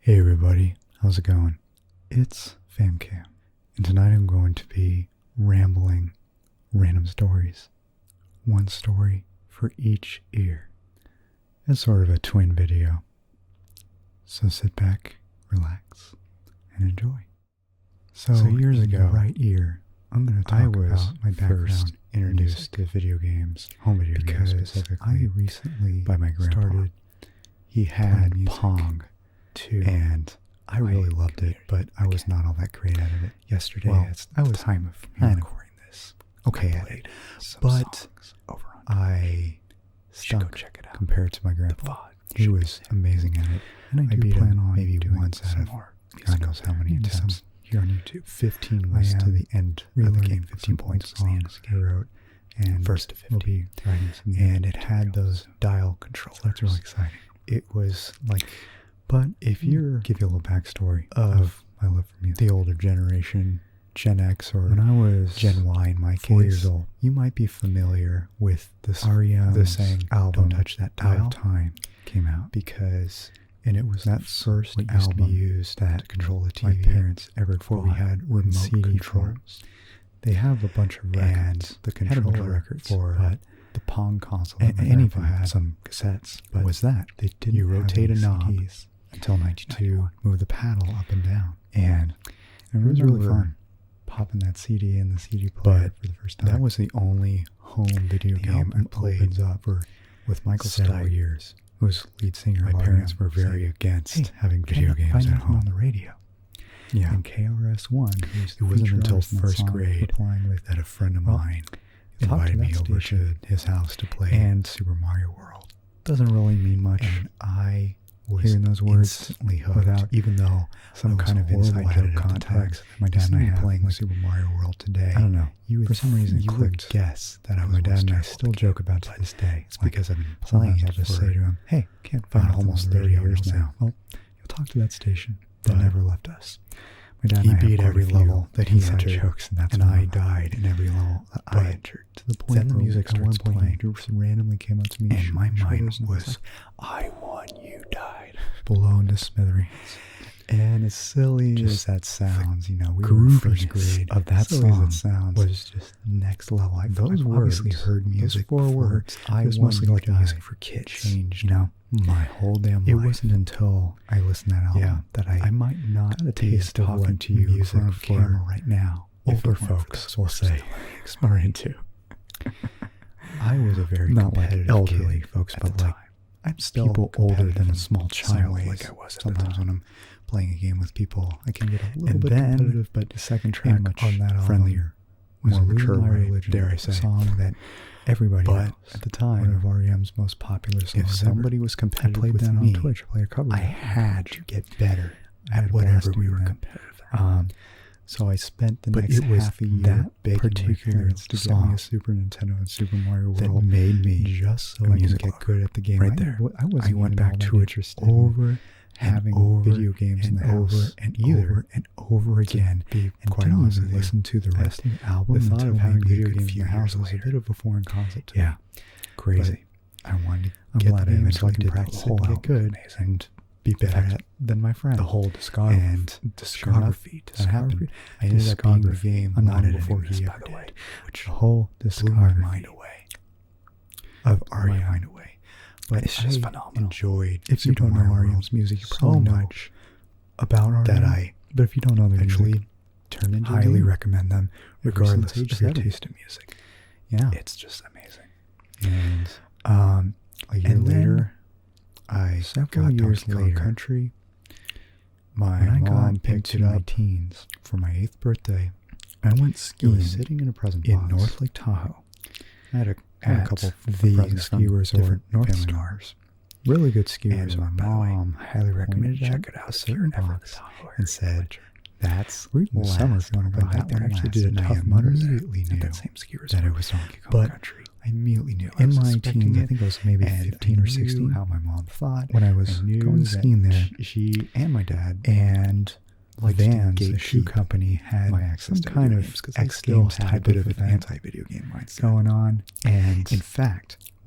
Hey everybody, how's it going? It's FamKam, and tonight I'm going to be rambling random stories. One story for each ear. It's sort of a twin video. So sit back, relax, and enjoy. So years ago, right ear, I'm going to talk about my background introduced to video games, home video games specifically. I recently, by my grandpa, he had Pong. And I really loved it, but I was not all that great at it yesterday. I was time of recording this. Okay, at it, but I stunk compared to my grandpa. He was amazing at it, and I do plan on maybe once out of God knows how many attempts here on YouTube. 15 was to the end of the game. 15 points was the end of the game. I wrote, and first to 50, and it had those dial controllers. That's really exciting. It was like. But if you're, give you a little backstory of my love for music, the older generation, Gen X, or when I was Gen Y in my case, 4 years old, you might be familiar with this the saying album, Don't Touch That Dial, Time came out because, and it was that first album used that control the TV. My parents ever before we had remote CD controls. They have a bunch of records, and the controller for the Pong console, and even had some cassettes. But was that they didn't? You rotate a knob until 92, move the paddle up and down, and it was really fun popping that CD in the CD player for the first time. That was the only home video game I played with Michael several years. Who was lead singer. My parents were very against having video games at home on the radio. Yeah, and KRS-One. It wasn't until first grade that a friend of mine invited me over to his house to play and Super Mario World. Doesn't really mean much. And I was hearing those words instantly hooked, without even though some kind of inside joke context. My dad and I have playing Super Mario World today. I don't know. You would, for some reason, you would guess that I was. My dad and I still joke about to this day. It's because I've been playing it. I'll just say to him, "Hey, can't find almost 30 years now." Well, you'll talk to that station. They never left us. My dad and I beat every level that he entered, jokes, and I died in every level that I entered. To the point where the music starts playing, it just randomly came up to me, and my mind was, "I won, you died," blown to smithereens. And as silly as that sounds, you know, we were in first grade of that song was just next level. Those words obviously heard music. Those 4 words, I was mostly like music for kids. Changed, you know, my whole damn life. It wasn't until I listened to that album that I might not taste talking to you in front of camera right now. Older folks will say, are into. I was a very competitive elderly kid folks, but like I'm still people older than a small child, like I was at sometimes the time. When I'm playing a game with people, I can get a little bit competitive, but the second track on that friendlier, more mature religion, dare I say, song that everybody knows. At the time, one of R.E.M's most popular songs. If somebody was competitive with me, on Twitch, I played a cover. I had to get better at whatever we were competitive at. So I spent the next half a year begging my parents to get me a Super Nintendo and Super Mario World that made me just so I can get good at the game. Right there, I went back to it over having video games in the house over and over again. And quite honestly, listen to the rest of the album. The thought of having video games in the house was a bit of a foreign concept to me. Crazy. I wanted to get the game so I can practice it and get good and be better at than my friend. The whole discography that happened. I ended up being the game long before he ever did. Which the whole discography of R.E.M. But it's just phenomenal. Enjoyed. If you don't know R.E.M's music, you probably know about R.E.M. But if you don't know their music, turn into highly recommend them, regardless of your taste in music. Yeah, it's just amazing. And a year later, several years later, country. My mom picked me up teens for my 8th birthday. I went skiing sitting in a present box in North Lake Tahoe. I had a couple of the ski resort North Stars. Really good skiers. My mom highly recommended check it out. Certain box and said, "That's summer if you want to go that one." I actually did a tough mudder. Immediately knew that same ski resort that it was Donkey Kong Country. I immediately knew. In my teens, I think I was maybe 15 or 16. How my mom thought when I was going skiing there, she and my dad and like Vans, the shoe company, had some kind of X Games type of an anti-video game mindset going on. And in fact,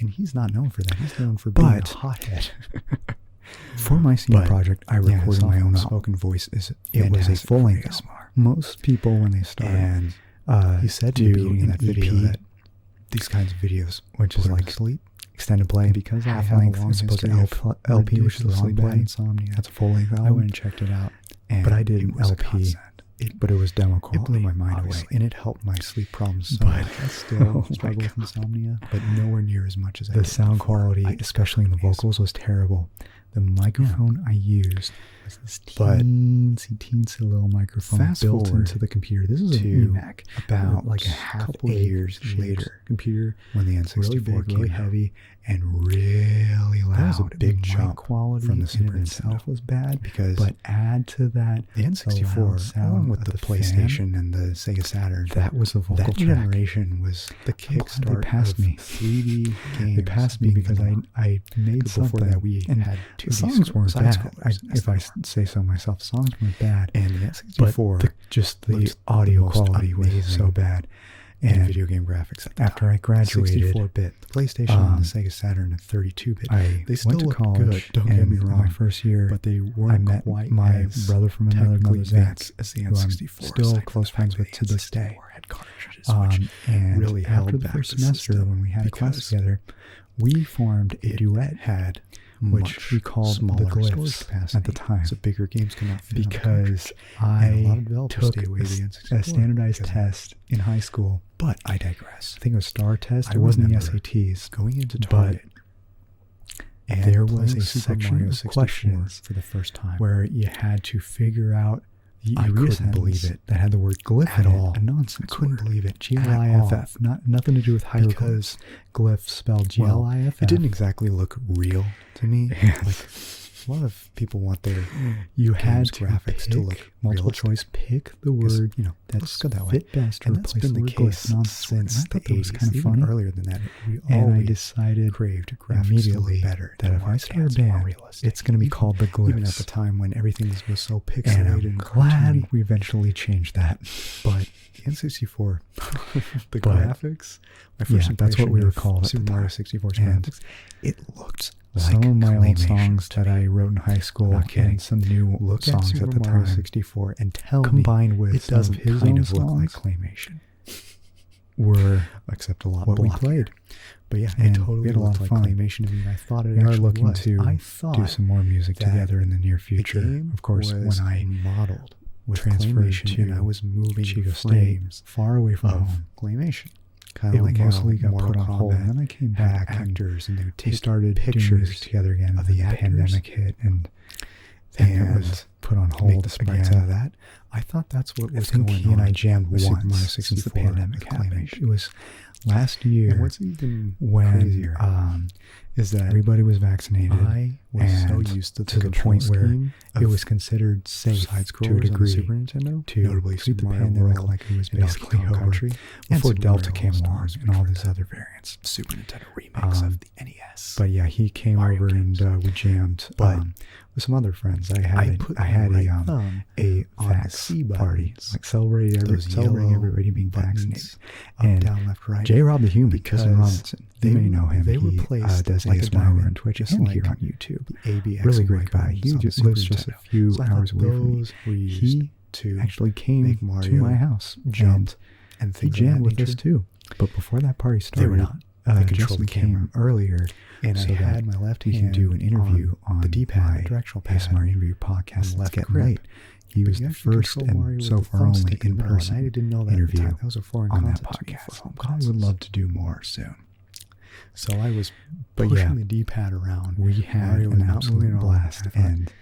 And he's not known for that. He's known for being a But- hothead. For my senior But, project, I recorded my own album. spoken voice. Is It was a fantastic, full-length very album. smart. Most people, when they start, And He said do in the beginning of that an video EP, that these kinds of videos, which is like sleep, extended play, because I half have a length long as opposed to history of LP, which is a long sleep play. insomnia. That's a full length album. I went and checked it out, but I did it an was a LP, godsend. but it was demo It quality. blew my mind obviously. away, and it helped my sleep problems so But- much. I still oh my struggle with God. insomnia, but nowhere near as much as I The did sound before. quality, I especially in the vocals, was terrible. The microphone I used was this But teensy little microphone fast built forward into the computer. This is an to eMac. about like a couple half years later. Computer when the N64 really big, came really out. heavy, and really loud. That was a big mic jump quality from the in Super and itself Nintendo, was bad, because but add to that the loud N64, sound along with of the the PlayStation and the Sega Saturn, that was a vocal that track. generation was the I'm glad kickstart they passed of me. 3D games. They passed me being because the norm. I made Before something, that, we and had the 2D songs weren't side bad. scrollers, If I say so myself, songs weren't bad, and the but N64 just the looks audio most quality was amazing so bad. and And video game graphics at the after time. I graduated, 64-bit, the PlayStation and the Sega Saturn and 32-bit. I They still went to look college. good, don't get and me in wrong, my first year, but they I weren't met quite my as brother from another technically mother's aunt, advanced as the who I'm N64. still aside from close the fact friends that with to the this day. N64 had cartridges, which And really after held the back first the semester, system when we had a class because together, we formed a duet, had which much we called the smaller storage Glyphs capacity at the time, so bigger games could not fit on the because cartridge. And a lot I of developers took stayed away from the N64 a standardized because of test in high school. But I digress. I think it was STAR test. I It wasn't the remember SATs. Going into But Target, and there was playing a Super section Mario of 64 questions for the first time. where you had to figure out the I urea couldn't believe sentence it that had the word glyph at in it, all. a nonsense I couldn't word. believe it G-L-I-F-F, nothing to do with hieroglyphs. because Glyph spelled G-L-I-F-F. it didn't exactly look real to me. Yeah. Like a lot of people want their You had games to graphics pick to look multiple realistic. choice, pick the 'Cause, word you know, that's let's go that way. fit best to And that's replace been the the word case glyph nonsense word. since And I the thought that was 80s, kind of even funny. earlier than that. We And I always decided craved graphics to immediately look better, that to if I mark start a ads more band, realistic. it's going to be called the Glyphs. Even at the time when everything was so and pixelated I'm and glad cartoony. we eventually changed that. But the N64, the But, graphics, my first yeah, that's what we impression were of called at Super the Mario time. 64's And graphics, it looked Some like of my old claymation songs to that me. I wrote in high school, not kidding. and some new Look at songs Super at the Mario time, 64 and tell combined me with it some doesn't of his kind own of look like songs, claymation, were except a lot what we blockier. played. But yeah, And it totally we had a lot looked of like fun. claymation to me, and I thought it We are actually looking was. to I thought do some more music that together in the near the future. game Of course, was when I modeled with transferred claymation to and I was moving Chico State, frames far away from of home, claymation. Kind it of like mostly how got Mortal put on hold. Kombat And then I came had back and actors, and they would we take started doing pictures music together again. of and the then actors pandemic hit, and then it was put on to make hold the sprites again. out of that. I thought that's what I was think going he and on I jammed with Super Mario once since the 64 pandemic with happened. claymation. It was last year And what's even when crazier is that everybody was vaccinated. I was so and used to the, to the control point where scheme it of was considered safe side to a scrollers on the degree Super Nintendo, to notably treat the Super Mario pandemic World like it was and basically Donkey Kong over Country, and before Super Delta Mario came along All-Stars, and all which these were other variants. Super Nintendo remakes of the NES. But yeah, he came Mario over games. and we jammed But with some other friends. I I had put I had my right a thumb a on the vax C party, buttons, like celebrating those celebrating yellow everybody being buttons, vaccinated. up, And down, left, right. J. Rob the Human, because Justin Robinson, you may know him. they He replaced does like a ASMR over on diamond, Twitch just and like here on YouTube. the ABX Really great guy. buttons He on the just Super lives just a Nintendo. few So I thought hours away from me. those were used He to actually came make to Mario my house, jump and he things of jammed that with us nature. too. But before that party started, They were not. They controlled Justin the camera. came earlier, And so I that had my left we hand can do an interview on the D-pad, my the directional pad, ASMR interview podcast. on It's left getting grip. late. He But was you the actually first control Mario and with so the far only thumbstick in the middle, and in-person I didn't know that interview at the time. That was a foreign on that concept to me for podcast. home But I would consoles. love to do more soon. So I was But pushing yeah, the D-pad around. we had Mario was an not absolute moving at all. blast, I thought, and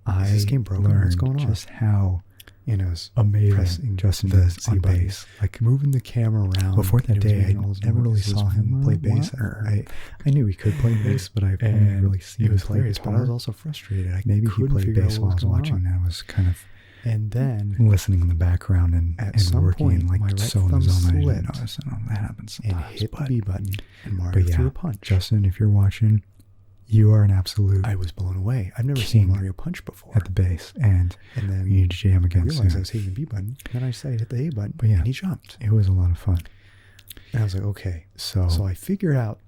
I this game broken? learned What's going on? just how you know, was amazing pressing Justin the is C on button, bass. like moving the camera around. Before that and it was day, I making all those never really noises. saw him play bass. I knew he could play bass, but I've only And really seen it him was play hilarious, guitar. but I was also frustrated. I Maybe he couldn't played figure out bass what while I was was going watching, on. and I was kind of And then listening in the background and at some working point, and like my right so in thumb the zone. I didn't slipped notice. I know that happens and sometimes. hit the but, B button, and Mario but yeah, threw a punch. Justin, if you're watching, you are an absolute I was blown away. I've never king seen Mario punch before. at the bass, and And then we need to jam I again realized I soon. was hitting the B button. Then I decided to hit the A button, But yeah. and he jumped. It was a lot of fun. And I was like, okay. So, So I figured out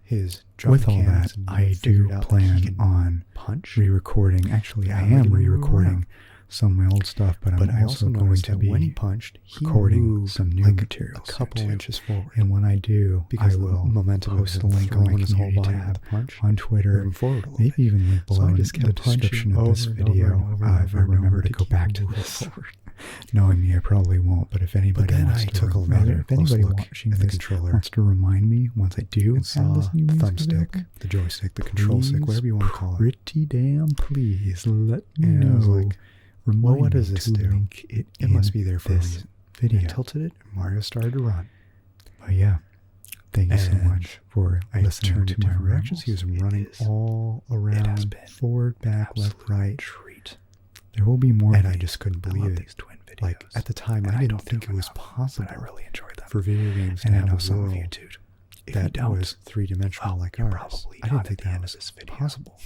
his jump with all mechanics that, and I figured do out that he plan can on punch. re-recording. Actually, Yeah, I like am when you were re-recording some of my old stuff, but I'm I also going noticed to that be when he punched, he recording moved some new like material a couple soon, too. inches forward. And when I do, Because I the will momentum post of a link on my his whole community body with tab the punch on Twitter, moving forward a little maybe bit. even link So below I in just the kept punching description of this over and video. over and over If I remember to to go keep back to moving this. forward. Knowing me, I probably won't, but if anybody then wants I to took remember, another if anybody close look watching at the this controller wants to remind me once I do and have saw this new the music thumbstick, available, the joystick, the control stick, please, whatever you want to call it. pretty damn please let me And I was know. like, Remind well, what me does this to do? link it It must in be there for a this reason. video. I tilted it, and Mario started to run. But yeah, thank you so And much for I listening turned to in my different directions. He was rambles. running It is all around, been forward, back, left, absolute right. treat. There will be more. And of I these. just couldn't I believe love it. these twin videos. Like, at the time, And I didn't don't do think it was enough, possible but I really enjoy them. for video games to And I have know a some of world you do. If you that don't, was three-dimensional like you're ours. probably I not didn't think at the that end was of this video. possible.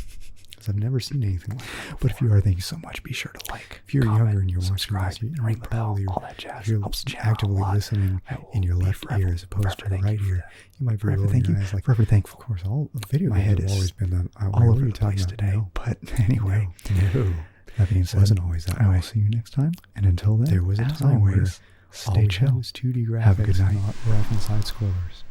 Because I've never seen anything like that. But if you are, thank you so much. Be sure to like, If you're comment, younger and you're watching subscribe, this, you ring the bell, probably, all that jazz. if you're Helps the channel a actively lot. listening I will in your be left forever, ear as opposed to the forever right thankful for ear, that. you might be Forever rolling thank your you. eyes like, Forever thankful. of course, all video My games head have is always been all what over are you the talking place about? today. No. But anyway, No. that being It said, wasn't always that I way. will see you next time. And until then, There was a as time where always, all stay we chill. had was 2D graphics, Have a good night. not rough and side scrollers.